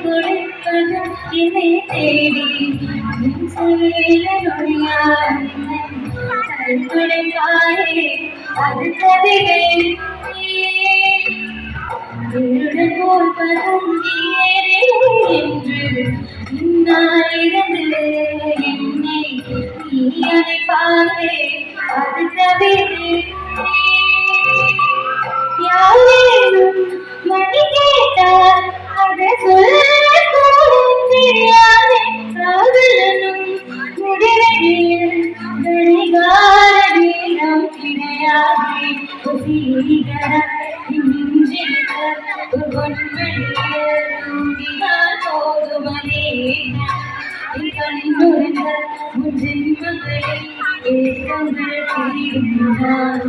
கொடுப்பதும் என்னை தேடி சொல்ல நொழியாய் துடைப்பாயே அது கவிதை திருடன் போல்பதும் நீரே என்று இந்நாள் இருந்து என்னை நீ அழைப்பாயே அது கவிதை யாரேனும் மணி கேட்டால் அதை சொல்லக்கூடும் தெரியாதே காதலனும் முடிவில் கடிகார நேரம் கிடையாதே போதுமனே கண்ணுறந்த ஜென்மங்களில் ஏக்கங்கள் தீருந்தான்